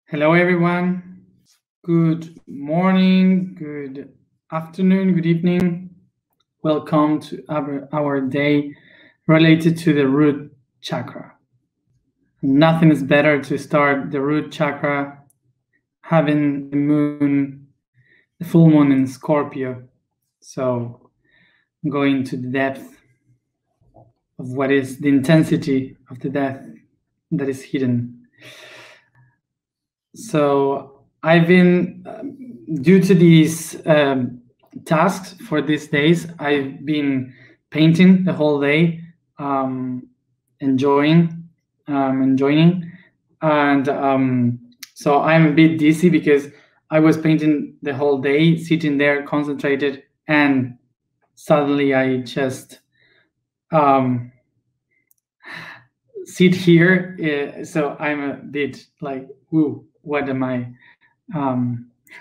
Hello, everyone. Good morning, good afternoon, good evening. Welcome to our day related to the root chakra. Nothing is better to start the root chakra having the full moon in Scorpio. So going to the depth of what is the intensity of the death that is hidden. So I've been, due to these tasks for these days, I've been painting the whole day, enjoying, and so I'm a bit dizzy because I was painting the whole day, sitting there concentrated, and suddenly I just sit here. So I'm a bit like, woo. What am I?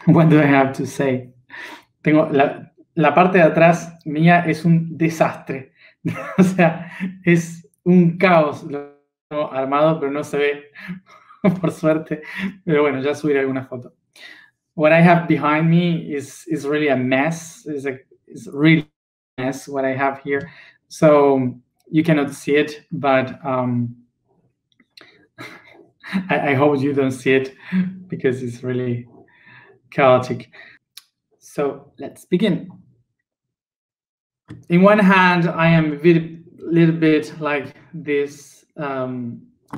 What do I have to say? Tengo la parte de atrás mía es un desastre. O sea, es un caos lo armado, pero no se ve por suerte. Pero bueno, ya subiré alguna foto. What I have behind me is really a mess. It's really a mess what I have here. So you cannot see it, but I hope you don't see it because it's really chaotic. So let's begin. In one hand, I am a little bit like this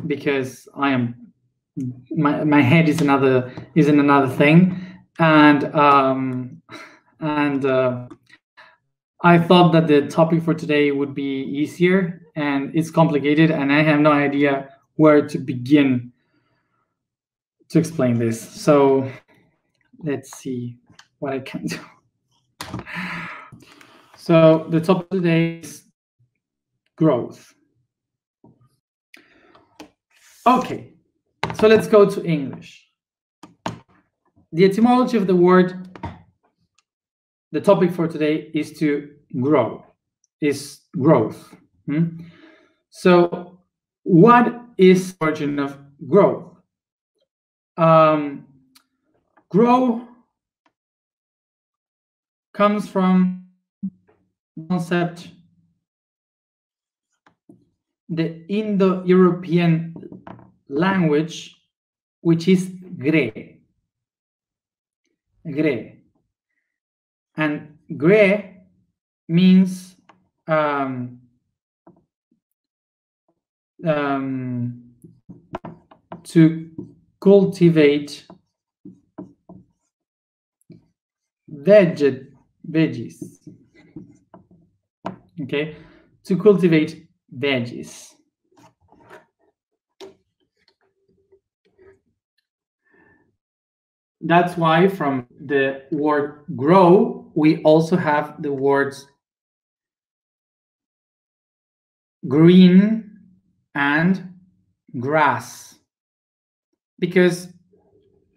because I am my head is in another thing, and I thought that the topic for today would be easier, and it's complicated, and I have no idea where to begin to explain this. So let's see what I can do. So the topic today is growth. Okay, so let's go to English. The etymology of the word, the topic for today is to grow, is growth. So what is the origin of growth? Grow comes from concept, the Indo-European language, which is gre. And gre means to cultivate veggies. Okay, to cultivate veggies. That's why from the word grow, we also have the words green and grass, because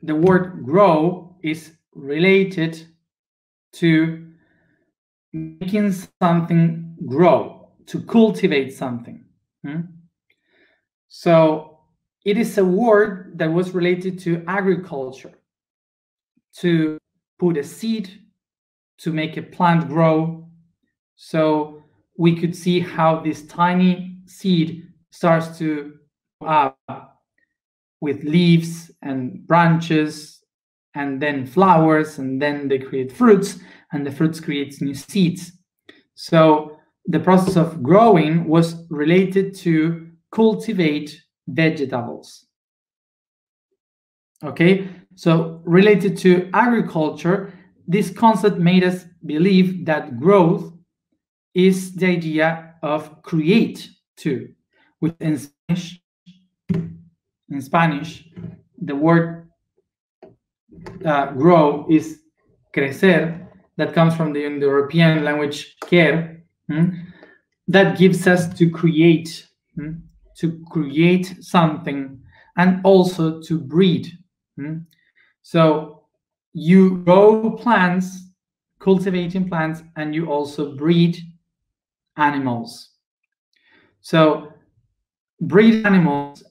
the word grow is related to making something grow, to cultivate something. So it is a word that was related to agriculture, to put a seed, to make a plant grow. So we could see how this tiny seed starts to grow up with leaves and branches, and then flowers, and then they create fruits, and the fruits creates new seeds. So the process of growing was related to cultivate vegetables. Okay, so related to agriculture, this concept made us believe that growth is the idea of create too, which in Spanish, the word grow is crecer, that comes from the Indo-European language quer, that gives us to create something, and also to breed. So you grow plants, cultivating plants, and you also breed animals. So breed animals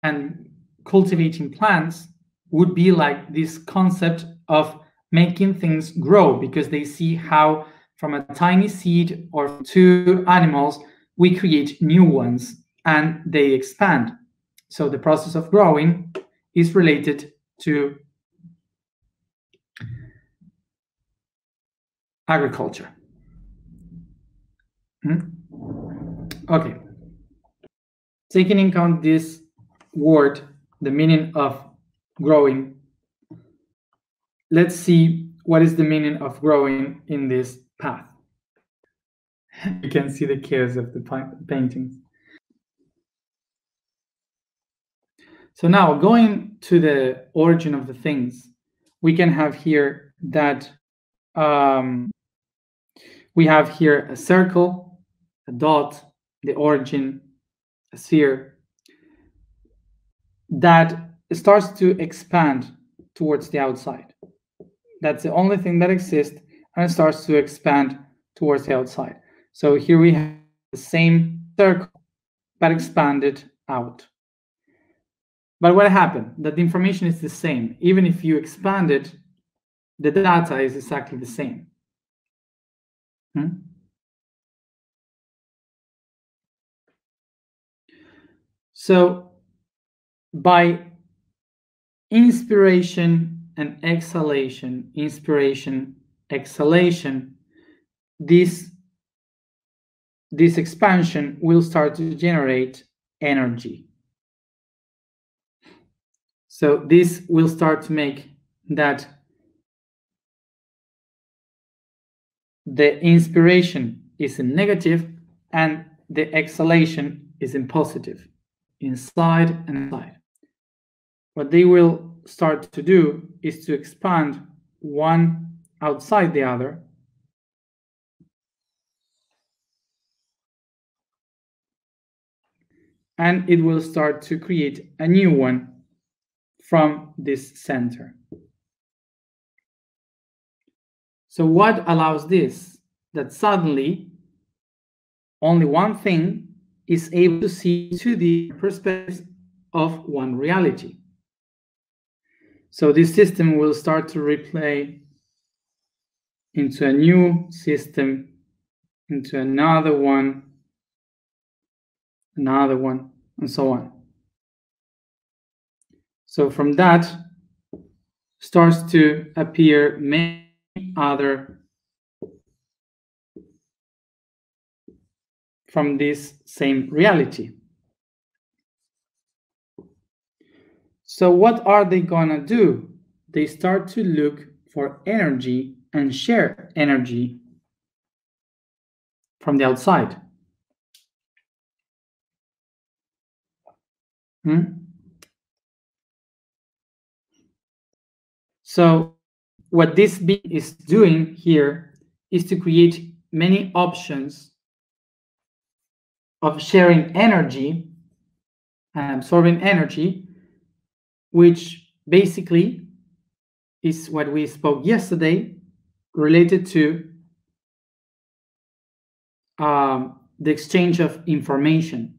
and cultivating plants would be like this concept of making things grow, because they see how from a tiny seed or from two animals, we create new ones and they expand. So the process of growing is related to agriculture. Okay. Taking into account this word, the meaning of growing, let's see what is the meaning of growing in this path. You can see the chaos of the paintings. So now, going to the origin of the things, we can have here that we have here a circle, a dot, the origin, a sphere, that starts to expand towards the outside. That's the only thing that exists, and it starts to expand towards the outside. So here we have the same circle, but expanded out. But what happened? That the information is the same. Even if you expand it, the data is exactly the same. So by inspiration and exhalation, inspiration, exhalation, this expansion will start to generate energy. So this will start to make that the inspiration is in negative and the exhalation is in positive, inside and outside. What they will start to do is to expand one outside the other, and it will start to create a new one from this center. So what allows this? That suddenly only one thing is able to see two different perspectives of one reality. So this system will start to replay into a new system, into another one, and so on. So from that starts to appear many other from this same reality. So what are they gonna do? They start to look for energy and share energy from the outside. So what this being is doing here is to create many options of sharing energy and absorbing energy, which basically is what we spoke yesterday, related to the exchange of information.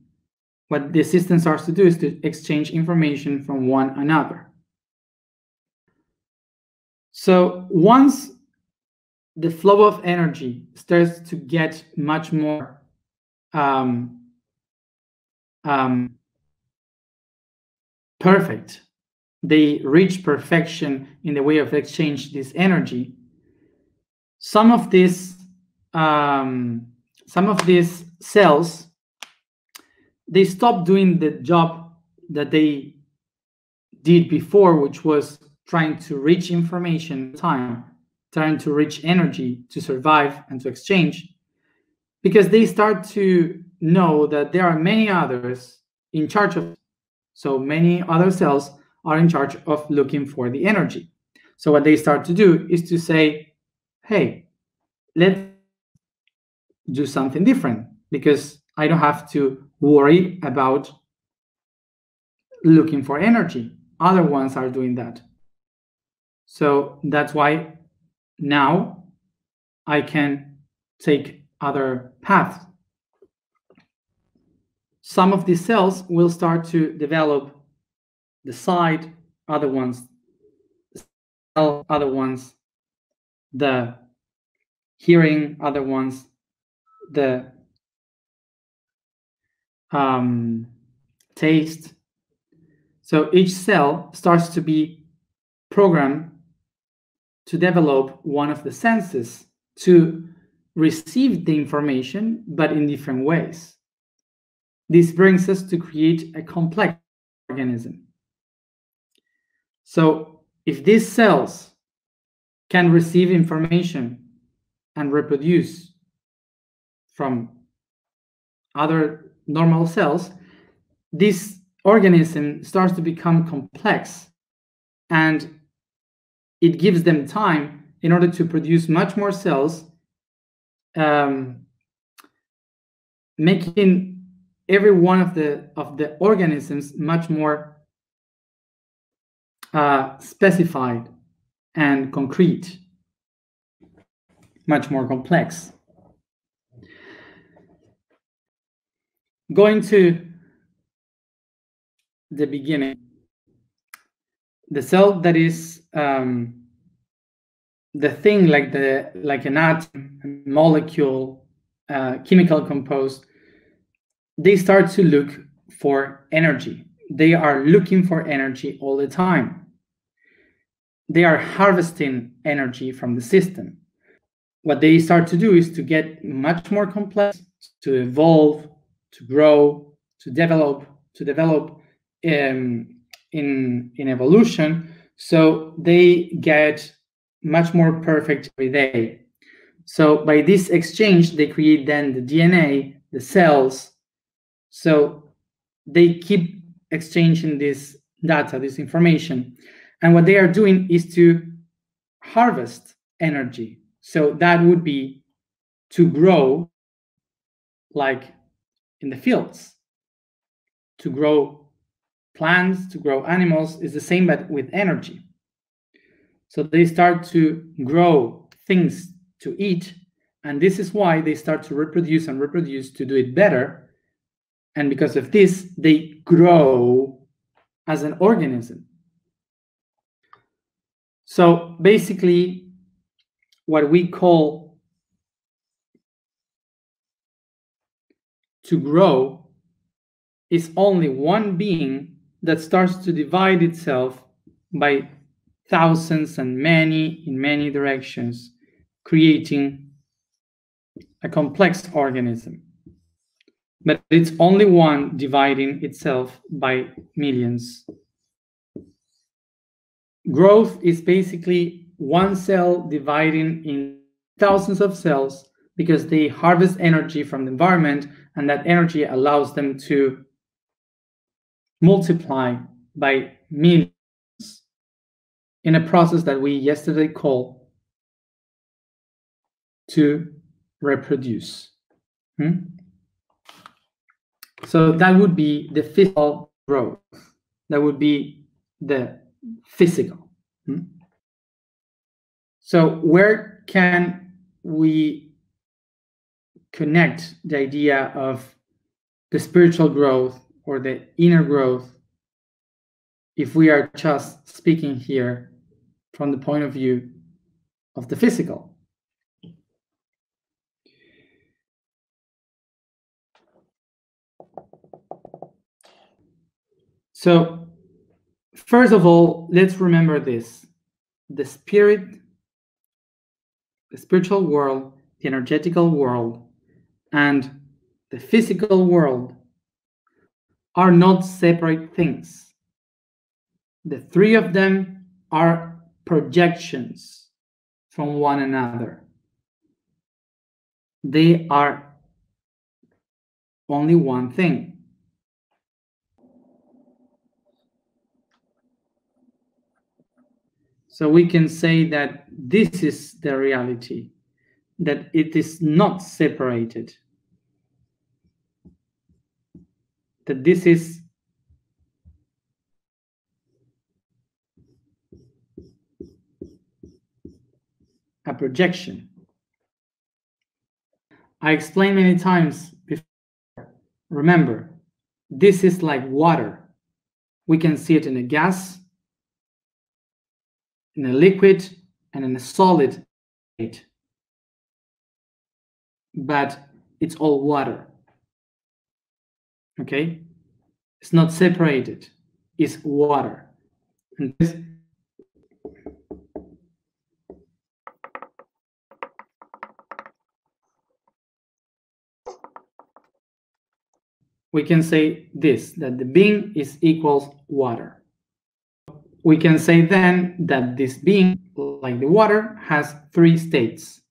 What the system starts to do is to exchange information from one another. So once the flow of energy starts to get much more perfect, they reach perfection in the way of exchange this energy. Some of these cells, they stop doing the job that they did before, which was trying to reach information time, trying to reach energy to survive and to exchange, because they start to know that there are many others in charge of it. So many other cells are in charge of looking for the energy. So what they start to do is to say, hey, let's do something different, because I don't have to worry about looking for energy. Other ones are doing that. So that's why now I can take other paths. Some of these cells will start to develop the side, other ones other ones the hearing, other ones the taste. So each cell starts to be programmed to develop one of the senses to receive the information, but in different ways. This brings us to create a complex organism. So if these cells can receive information and reproduce from other normal cells, this organism starts to become complex, and it gives them time in order to produce much more cells, making every one of the organisms much more specified and concrete, much more complex. Going to the beginning, the cell that is the thing like an atom, molecule, chemical compost, they start to look for energy. They are looking for energy all the time. They are harvesting energy from the system. What they start to do is to get much more complex, to evolve, to grow, to develop in evolution. So they get much more perfect every day. So by this exchange, they create then the DNA, the cells. So they keep exchanging this data, this information. And what they are doing is to harvest energy. So that would be to grow, like in the fields. To grow plants, to grow animals is the same, but with energy. So they start to grow things to eat, and this is why they start to reproduce and reproduce to do it better. And because of this, they grow as an organism. So basically, what we call to grow is only one being that starts to divide itself by thousands and in many directions, creating a complex organism. But it's only one dividing itself by millions. Growth is basically one cell dividing in thousands of cells because they harvest energy from the environment, and that energy allows them to multiply by millions in a process that we yesterday called to reproduce. So that would be the physical growth. That would be the physical. So where can we connect the idea of the spiritual growth or the inner growth if we are just speaking here from the point of view of the physical? So first of all, let's remember this: the spirit, the spiritual world, the energetical world, and the physical world are not separate things. The three of them are projections from one another. They are only one thing. So we can say that this is the reality, that it is not separated, that this is a projection. I explained many times before, remember, this is like water. We can see it in a gas, in a liquid and in a solid state. But it's all water. Okay? It's not separated. It's water. And this we can say this, that the being is equals water. We can say then that this being, like the water, has three states: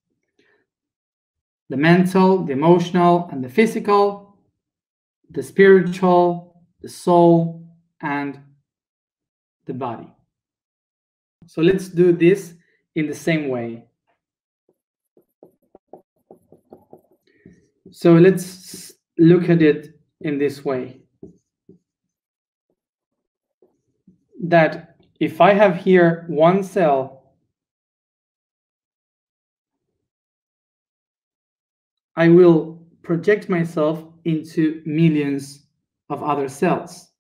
the mental, the emotional, and the physical, the spiritual, the soul, and the body. So let's do this in the same way. So let's look at it in this way. That if I have here one cell, I will project myself into millions of other cells.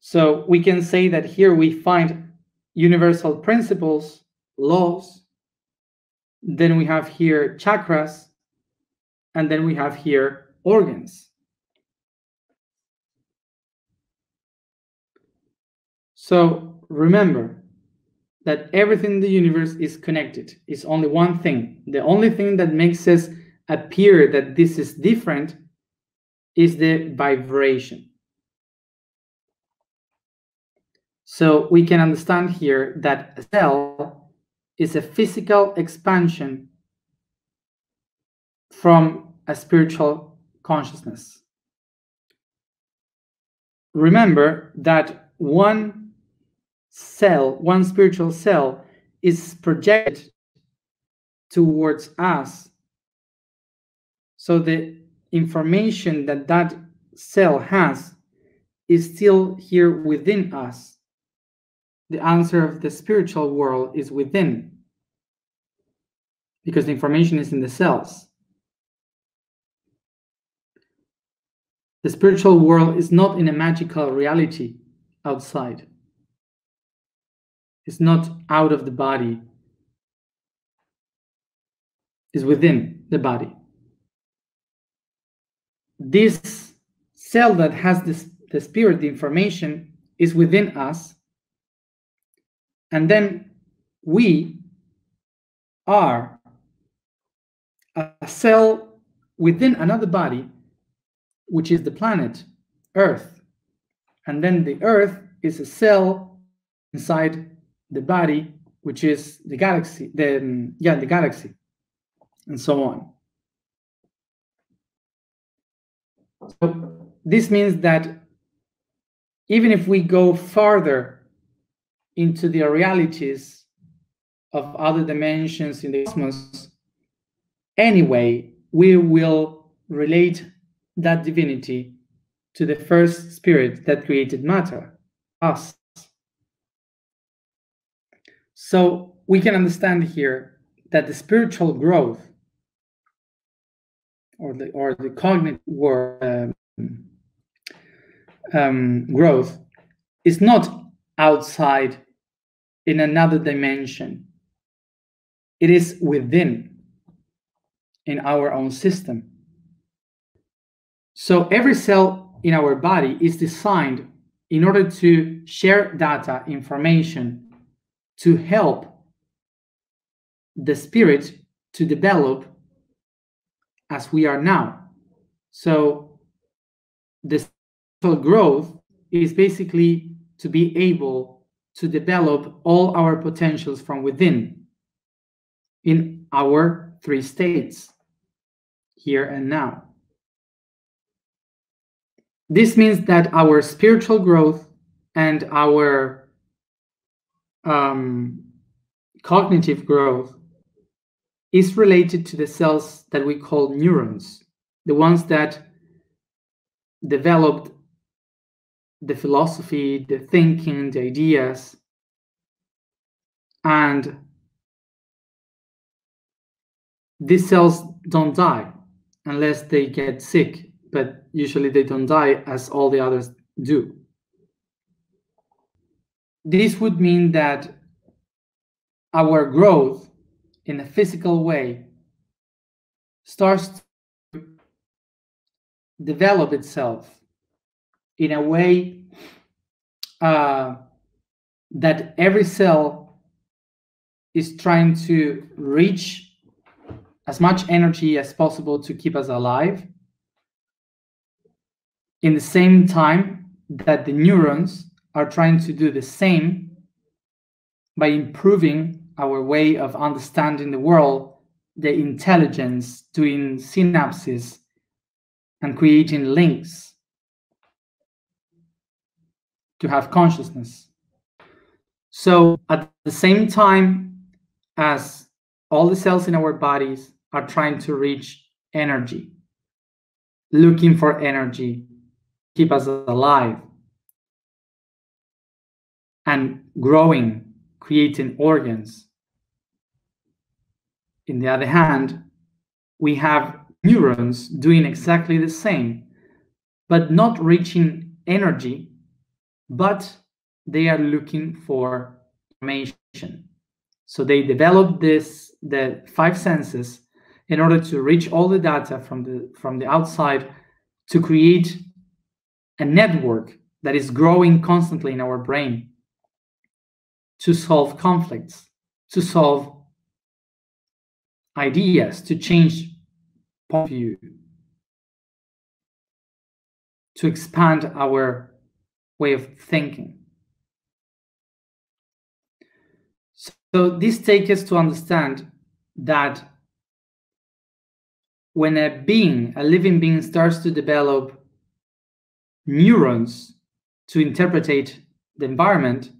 So we can say that here we find universal principles, laws, then we have here chakras, and then we have here organs. So remember that everything in the universe is connected. It's only one thing. The only thing that makes us appear that this is different is the vibration. So we can understand here that a cell is a physical expansion from a spiritual consciousness. Remember that one cell, one spiritual cell, is projected towards us. So the information that that cell has is still here within us. The answer of the spiritual world is within, because the information is in the cells. The spiritual world is not in a magical reality outside. It's not out of the body. It's within the body. This cell that has the spirit, the information, is within us. And then we are a cell within another body, which is the planet Earth. And then the Earth is a cell inside the body, which is the galaxy, the galaxy, and so on. So this means that even if we go farther into the realities of other dimensions in the cosmos, anyway, we will relate that divinity to the first spirit that created matter, us. So we can understand here that the spiritual growth or the cognitive growth is not outside in another dimension. It is within, in our own system. So every cell in our body is designed in order to share data, information, to help the spirit to develop as we are now. So the spiritual growth is basically to be able to develop all our potentials from within in our three states, here and now. This means that our spiritual growth and our cognitive growth is related to the cells that we call neurons, the ones that developed the philosophy, the thinking, the ideas, and these cells don't die unless they get sick, but usually they don't die as all the others do. this would mean that our growth in a physical way starts to develop itself in a way that every cell is trying to reach as much energy as possible to keep us alive, in the same time that the neurons are trying to do the same by improving our way of understanding the world, the intelligence, doing synapses, and creating links to have consciousness. So at the same time as all the cells in our bodies are trying to reach energy, looking for energy, keep us alive, and growing, creating organs. In the other hand, we have neurons doing exactly the same, but not reaching energy, but they are looking for information. So they develop the five senses in order to reach all the data from the outside to create a network that is growing constantly in our brain to solve conflicts, to solve ideas, to change point of view, to expand our way of thinking. So this takes us to understand that when a living being, starts to develop neurons to interpret the environment,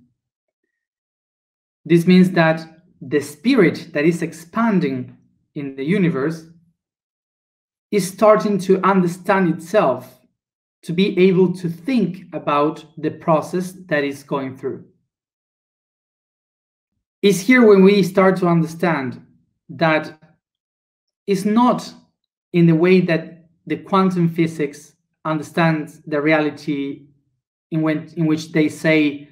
this means that the spirit that is expanding in the universe is starting to understand itself, to be able to think about the process that is going through. It's here when we start to understand that it's not in the way that the quantum physics understands the reality in which they say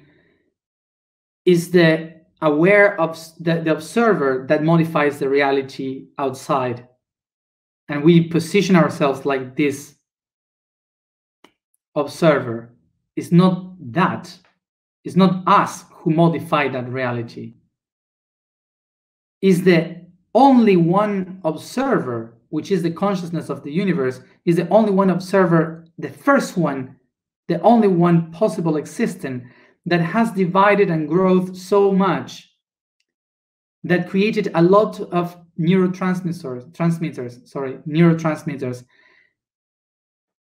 is the aware of the observer that modifies the reality outside. And we position ourselves like this observer. It's not that. It's not us who modify that reality. Is the only one observer, which is the consciousness of the universe, is the only one observer, the first one, the only one possible existing, that has divided and growth so much that created a lot of neurotransmitters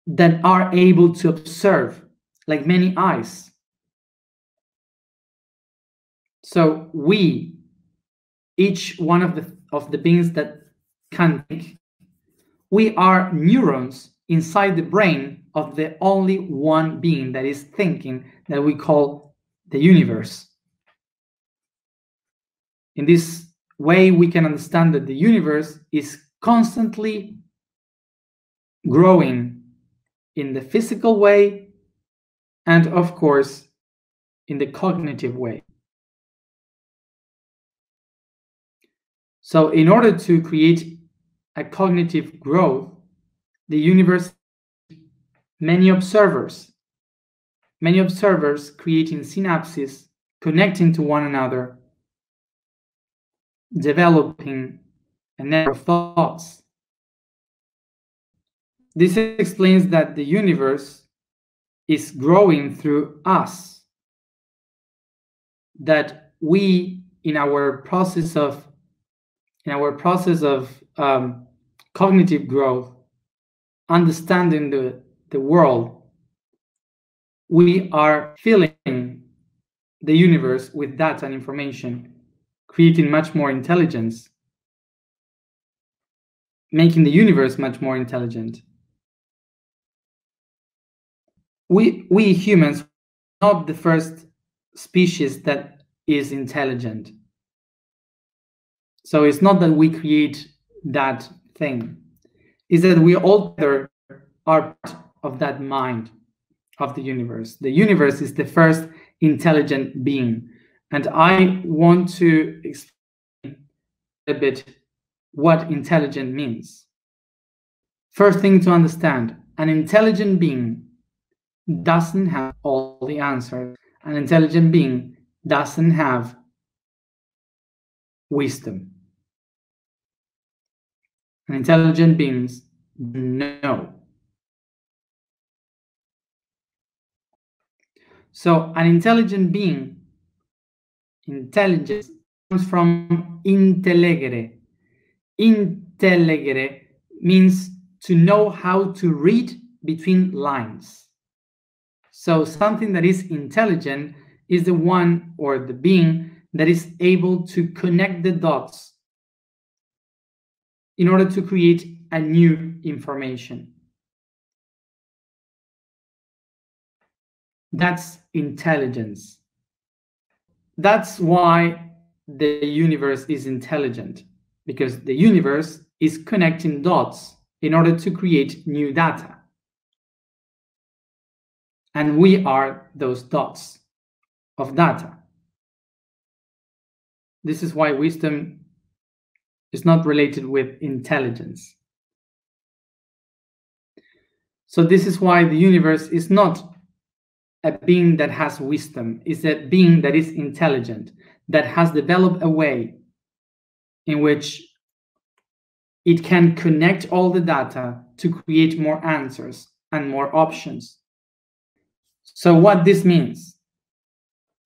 that are able to observe, like many eyes. So we, each one of the beings that can think, we are neurons inside the brain of the only one being that is thinking, that we call the universe. In this way, we can understand that the universe is constantly growing in the physical way and, of course, in the cognitive way. So in order to create a cognitive growth, the universe, many observers creating synapses, connecting to one another, developing a network of thoughts. This explains that the universe is growing through us, that we, in our process of cognitive growth, understanding the world, we are filling the universe with data and information, creating much more intelligence, making the universe much more intelligent. We humans are not the first species that is intelligent. So it's not that we create that thing. It's that we all together are part of that mind. of the universe. The universe is the first intelligent being. And I want to explain a bit what intelligent means. First thing to understand, an intelligent being doesn't have all the answers. An intelligent being doesn't have wisdom. An intelligent beings know. So an intelligent being, intelligence comes from intellegere. Intellegere means to know how to read between lines. So something that is intelligent is the one or the being that is able to connect the dots in order to create a new information. That's intelligence. That's why the universe is intelligent, because the universe is connecting dots in order to create new data. And we are those dots of data. This is why wisdom is not related with intelligence. So this is why the universe is not a being that has wisdom. It's a being that is intelligent, that has developed a way in which it can connect all the data to create more answers and more options. So what this means,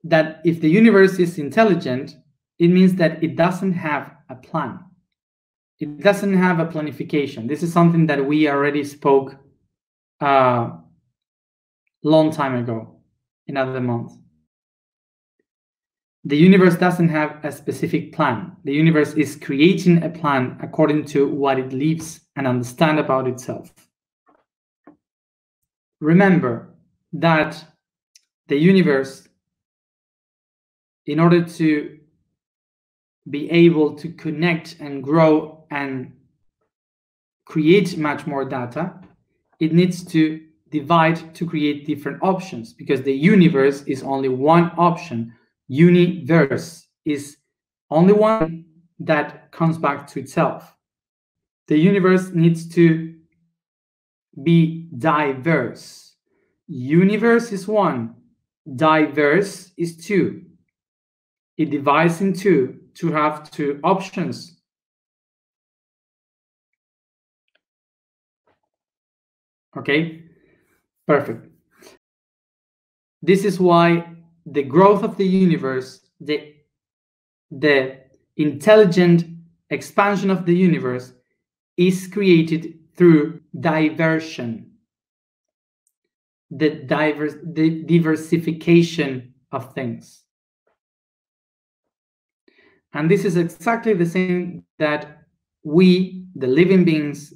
that if the universe is intelligent, it means that it doesn't have a plan. It doesn't have a planification. This is something that we already spoke long time ago, in other months. The universe doesn't have a specific plan. The universe is creating a plan according to what it lives and understands about itself. Remember that the universe, in order to be able to connect and grow and create much more data, it needs to divide to create different options, because the universe is only one option. Universe is only one that comes back to itself. The universe needs to be diverse. Universe is one, diverse is two. It divides in two to have two options. Okay, perfect. This is why the growth of the universe, the intelligent expansion of the universe is created through diversion, the diversification of things. And this is exactly the same that we, the living beings,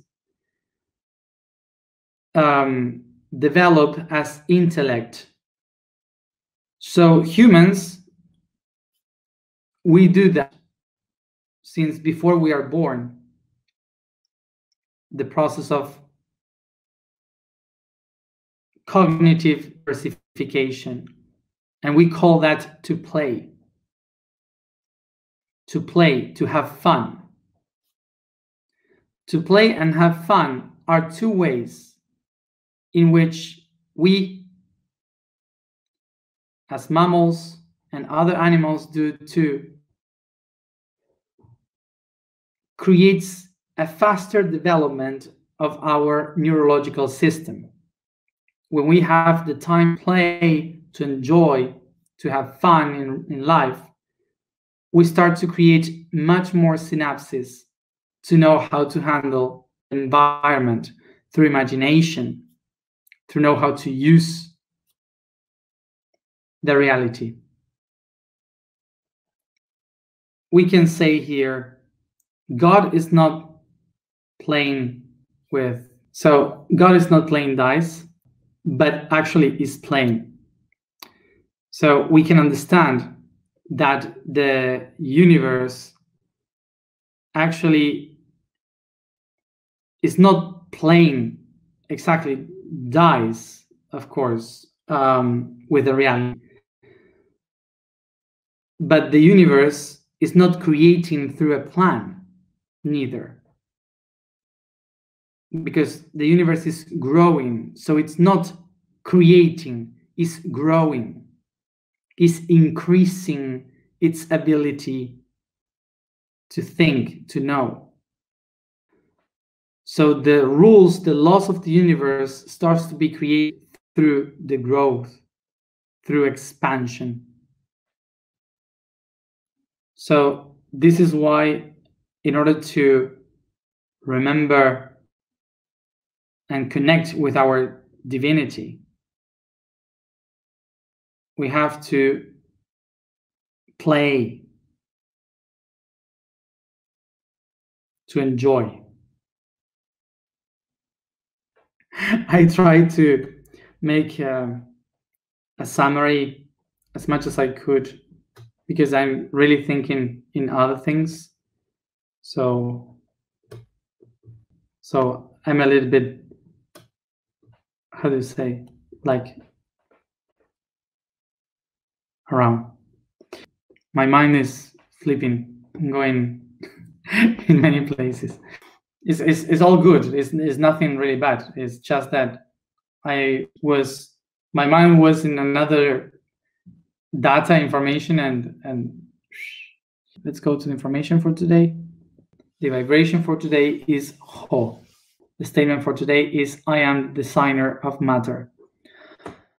develop as intellect. So humans, we do that since before we are born, the process of cognitive diversification, and we call that to play. To play, to have fun. To play and have fun are two ways in which we, as mammals and other animals do too, creates a faster development of our neurological system. When we have the time to play, to enjoy, to have fun in life, we start to create much more synapses to know how to handle the environment through imagination, to know how to use the reality. We can say here, God is not playing with, so God is not playing dice, but actually is playing. So we can understand that the universe actually is not playing exactly dice of course, with the reality. But the universe is not creating through a plan, neither. Because the universe is growing, so it's not creating, it's growing, it's increasing its ability to think, to know. So the rules, the laws of the universe starts to be created through the growth, through expansion. So this is why, in order to remember and connect with our divinity, we have to play, to enjoy. I try to make a summary as much as I could, because I'm really thinking in other things. So I'm a little bit, how do you say, like around. My mind is flipping, going in many places. It's all good. It's nothing really bad. It's just that my mind was in another data information, and let's go to the information for today. The vibration for today is Ho. The statement for today is, I am the designer of matter.